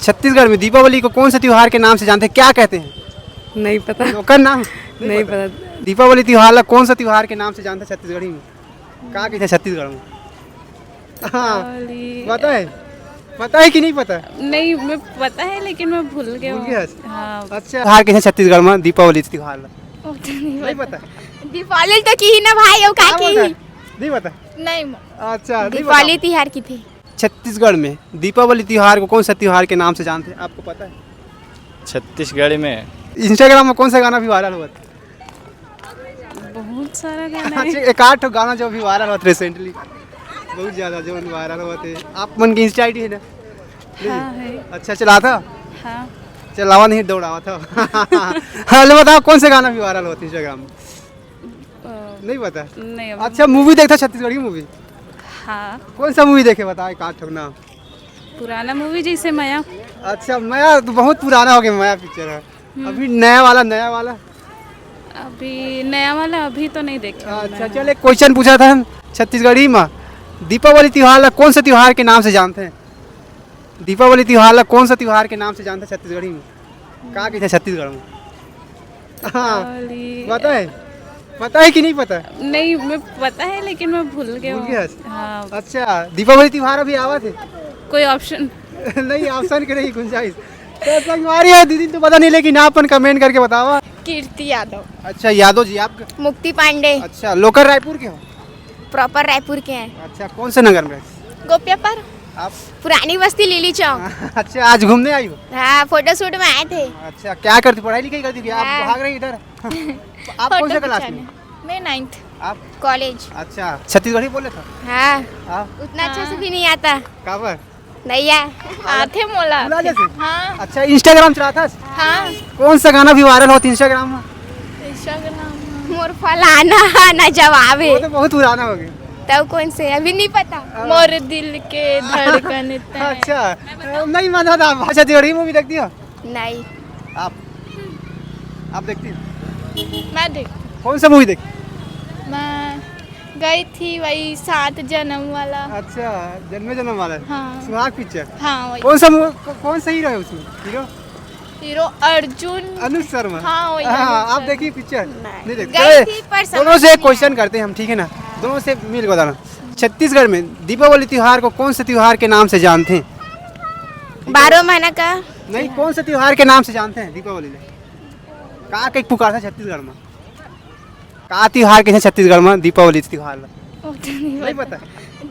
छत्तीसगढ़ में दीपावली को कौन से त्योहार के नाम से जानते हैं, क्या कहते हैं? नहीं पता। लोकल नाम नहीं पता। दीपावली त्योहार ला कौन सा त्योहार के नाम से जानते हैं छत्तीसगढ़ी में? क्या कहते हैं छत्तीसगढ़ में? हाँ पता है, पता है कि नहीं पता? नहीं, मैं पता है लेकिन मैं भूल गया भूल हूँ। गया? हाँ, अच्छा त्योहार के हैं छत्तीसगढ़ में दीपावली त्योहार ला नहीं नहीं पता? दीपावली तो की ही ना भाई, वो का क्या की पता है? नहीं पता? नहीं, अच्छा नहीं दीपावली पता। तिहार की थी। छत्तीसगढ़ में दीपावली त्योहार को कौन सा त्योहार के नाम से जानते हैं, आपको पता है? छत्तीसगढ़ में इंस्टाग्राम में कौन सा गाना भी वायरल हुआ था? बहुत सारा गाना है। अच्छा एक आठ गाना जो भी वायरल हुआ था रिसेंटली, बहुत ज़्यादा जो वायरल हुआ थे। आप मन की इंस्टा आईडी है ना? हाँ है। अच्छा चला था, हाँ, चलावा नहीं दौड़ावा था। हेलो बताओ कौन सा गाना भी वायरल हुआ था इंस्टाग्राम में? नहीं पता? नहीं अब। अच्छा मूवी देखता छत्तीसगढ़ी मूवी? हाँ, कौन सा मूवी देखे बताओ एक आठ ना? पुराना मूवी जैसे माया। अच्छा माया तो बहुत पुराना हो गया, माया पिक्चर है। अभी नया वाला अभी नया वाला अभी तो नहीं देखा हूँ अच्छा मैंने। चल एक क्वेश्चन पूछा था हम छत्तीसगढ़ी में, दीपावली त्योहार ला कौन सा त्योहार के नाम से जानते हैं? दीपावली त्योहार ला कौन सा त्योहार के नाम से जानते हैं छत्तीसगढ़ी में? क्या कहते हैं छत्तीसगढ़ में? हाँ दीपावली- पता है, पता है कि नहीं पता? नहीं, मैं पता है लेकिन मैं भूल गया भूल हूँ। गया? हाँ, अच्छा दीपावली त्योहार अभी आवा थे? कोई ऑप्शन? नहीं ऑप्शन के नहीं गुंजाइश। तो संगवारी है दीदी तो पता नहीं, लेकिन आप अपन कमेंट करके बताओ। कीर्ति यादव। अच्छा यादव जी आप? मुक्ति पांडे। अच्छा लोकल रायपुर के हो? प्रॉपर रायपुर के हैं। अच्छा कौन से नगर में? गोपियापुर, आप? पुरानी बस्ती लिली चौक। अच्छा आज घूमने आई हो? हाँ, फोटो शूट में आए थे। अच्छा क्या करती, पढ़ाई लिखाई करती थी आप? हाँ। भाग रही इधर। आप कौन से क्लास में? मैं 9th आप? कॉलेज। अच्छा छत्तीसगढ़ी बोले था हाँ, आप? उतना अच्छे से भी नहीं आता। कहाँ पर? नहीं है, आते मोला। बुला जैसे? हाँ अच्छा इंस्टाग्राम चलाता है? हाँ, कौन सा गाना भी वायरल होता है इंस्टाग्राम में? मोर फलाना ना जवाब है। वो तो बहुत पुराना हो गया। तब कौन से अभी नहीं पता। मोर दिल के धड़कन इतना है। अच्छा नहीं माना था आप। छत्तीसगढ़ी मूवी देखती हो नहीं, आप देखती हो? मैं देख कौन सा मूवी देखती? मैं गई थी वही 7 जन्म वाला। अच्छा जन्म वाला है। हाँ। सुहाग पिक्चर। हाँ वही। कौन सा कौन सा हीरो है उसमें? हीरो अर्जुन। अनुज शर्मा। हाँ, वही हाँ अनुज आप शर्मा। देखिए पिक्चर? नहीं देखते? गई थी पर समझ दोनों से नहीं क्वेश्चन करते हैं हम, ठीक है ना? दोनों से मिल के बताना। छत्तीसगढ़ में दीपावली त्योहार को कौन से त्योहार के नाम से जानते हैं? 12 महीना का। नहीं कौन से त्योहार के नाम से जानते हैं दीपावली में? का कहीं पुकार था छत्तीसगढ़ में? का त्योहार के हैं छत्तीसगढ़ में दीपावली त्योहार ला? नहीं पता?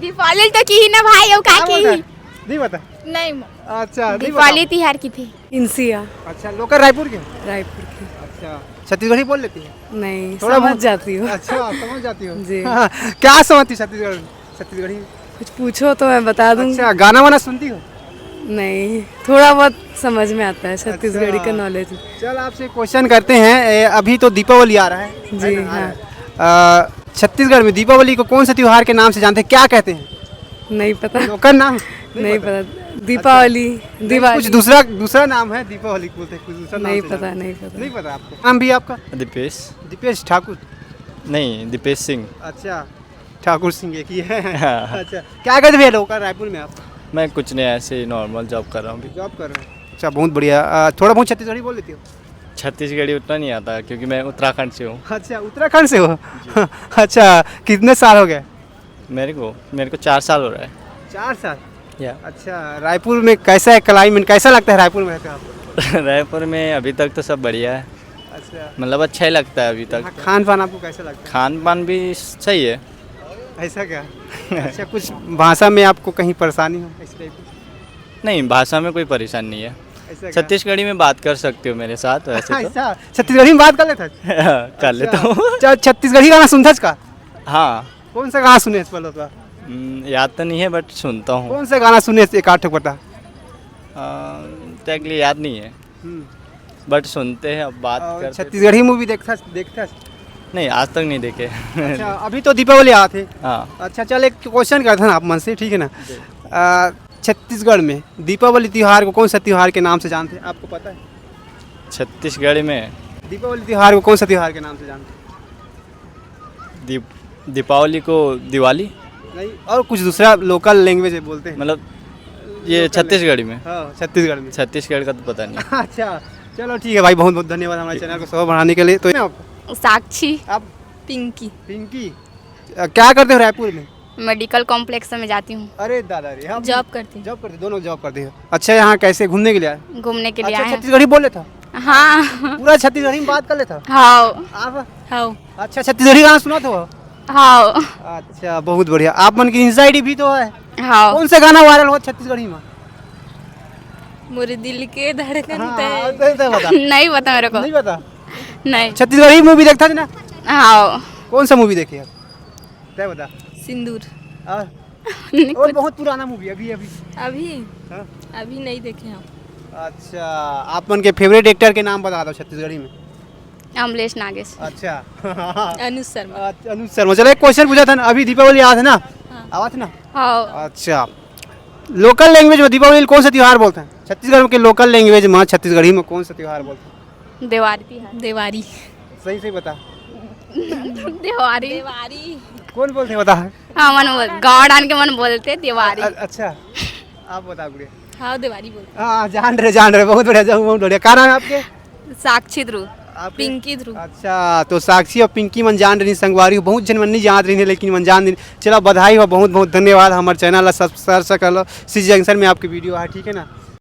दीपावली तो की ही ना भाई, वो का क्या की। पता? नहीं पता? नहीं, अच्छा नहीं दीपावली तिहार की थी। इंसिया। पता। अच्छा लोकल रायपुर के? रायपुर की। अच्छा छत्तीसगढ़ी बोल लेती है? नहीं, थोड़ा समझ बहुत- जाती हूँ। अच्छा समझ जाती हो? जी। हाँ, क्या समझती छत्तीसगढ़ी? कुछ पूछो तो मैं बता दूंगी। अच्छा गाना वाना सुनती हो? नहीं, थोड़ा बहुत समझ में आता है छत्तीसगढ़ी अच्छा। का नॉलेज। चल आपसे क्वेश्चन करते हैं। अभी तो दीपावली आ रहा है जी, है ना? हाँ। छत्तीसगढ़ में दीपावली को कौन से त्योहार के नाम से जानते हैं, क्या कहते हैं? नहीं पता। लोकल नाम नहीं पता। दीपावली। कुछ दिवाली। दूसरा नाम है दीपावली को बोलते हैं, कुछ दूसरा नाम नहीं से पता, जानते हैं। नहीं पता। नहीं पता आपको? नाम भी आपका? दीपेश दीपेश ठाकुर। नहीं दीपेश सिंह। अच्छा ठाकुर सिंह एक ही है। हाँ। अच्छा क्या करते भैया लोकल रायपुर में आप? मैं कुछ नहीं, ऐसे ही नॉर्मल जॉब कर रहा हूँ अभी। जॉब कर रहे हैं? अच्छा बहुत बढ़िया। थोड़ा बहुत छत्तीसगढ़ी बोल लेती हो? छत्तीसगढ़ी उतना नहीं आता क्योंकि मैं उत्तराखंड से हूँ। अच्छा उत्तराखंड से हो? अच्छा कितने साल हो गए? मेरे को 4 साल हो रहा है। 4 साल। या अच्छा रायपुर में कैसा है क्लाइमेट, कैसा लगता है रायपुर में रहते आप? रायपुर में अभी तक तो सब बढ़िया है, अच्छा मतलब अच्छा ही लगता है अभी तक। हाँ, खान पान आपको कैसा लगता है? खान पान भी सही है। ऐसा क्या? अच्छा कुछ भाषा में आपको कहीं परेशानी हो इस टाइप की? नहीं, भाषा में कोई परेशानी नहीं है। ऐसा क्या? छत्तीसगढ़ी में बात कर सकते हो मेरे साथ वैसे तो। ऐसा छत्तीसगढ़ी में बात कर लेता है? कर लेता हूँ। अच्छा, छत्तीसगढ़ी गाना सुनता का? हाँ। कौन सा गाना सुने इस पल तो? याद तो नहीं है बट सुनता हूँ। कौन सा गाना सुने एक आठ ठो बता? एग्जैक्टली याद नहीं है बट सुनते हैं, अब बात और करते। छत्तीसगढ़ी मूवी देखता? नहीं आज तक नहीं देखे। अच्छा अभी तो दीपावली आ थे। हाँ। अच्छा चल एक क्वेश्चन करते हैं आप मन से, ठीक है ना? छत्तीसगढ़ में दीपावली त्योहार को कौन सा त्योहार के नाम से जानते हैं, आपको पता है? छत्तीसगढ़ में दीपावली त्योहार को कौन सा त्योहार के नाम से जानते हैं? दीपावली को दिवाली। नहीं और कुछ दूसरा लोकल लैंग्वेज बोलते हैं, मतलब ये छत्तीसगढ़ी में। हाँ छत्तीसगढ़ में। छत्तीसगढ़ का तो पता नहीं। अच्छा चलो ठीक है भाई, बहुत बहुत धन्यवाद हमारे चैनल को सौ बढ़ाने के लिए। तो आप साक्षी आप पिंकी पिंकी क्या करते हो रायपुर में? मेडिकल कॉम्प्लेक्स में जाती हूँ, अरे दादा रे, हम जॉब करती जॉब करते, दोनों जॉब करते हो। अच्छा यहाँ कैसे घूमने के लिए आए? हूँ, घूमने के लिए अच्छा आए हैं। छत्तीसगढ़ी बोल लेता? हाँ पूरा छत्तीसगढ़ी में बात कर लेता हाँ आप? हाँ अच्छा छत्तीसगढ़ी गाना सुना तो? हाँ अच्छा बहुत बढ़िया। आप मन की इंसाइड भी तो है। हाँ कौन सा गाना वायरल हुआ छत्तीसगढ़ी में? मेरे दिल के धड़कन हाँ, तो बता। नहीं पता मेरे को, नहीं पता? नहीं। छत्तीसगढ़ी मूवी देखता था ना? हाँ कौन सा मूवी देखे आप? तय बता। सिंदूर। और बहुत पुराना मूवी अभी अभी। अभी हाँ? अभी नहीं देखे हम। अच्छा आप मन के फेवरेट एक्टर के नाम बता दो छत्तीसगढ़ी में। अमलेश नागेश। अच्छा अनुज शर्मा। अनुज शर्मा। चलो एक क्वेश्चन पूछा था ना, अभी दीपावली आया था ना? आवा था ना? हाँ अच्छा लोकल लैंग्वेज में दीपावली कौन सा त्योहार बोलते हैं? छत्तीसगढ़ के लोकल लैंग्वेज में छत्तीसगढ़ी में कौन सा त्योहार बोलते हैं? देवारी देवारी सही सही बता। देवारी देवारी कौन बोलते हैं बता? हाँ मन बोल गाँव डाल के मन बोलते देवारी। अच्छा आप बता गुड़िया। हाँ देवारी बोलते। हाँ जान रहे बहुत बढ़िया, बहुत बढ़िया। क्या नाम है आपके? साक्षी ध्रुव आपके? पिंकी ध्रुव। अच्छा तो साक्षी और पिंकी मन जान रही संगवारी हो, बहुत जन मन नहीं जान रही लेकिन मन जान रही। चलो बधाई हो, बहुत बहुत धन्यवाद। हमारे चैनल ला सब्सक्राइब कर लो। सी जंक्शन में आपकी वीडियो है, ठीक है ना?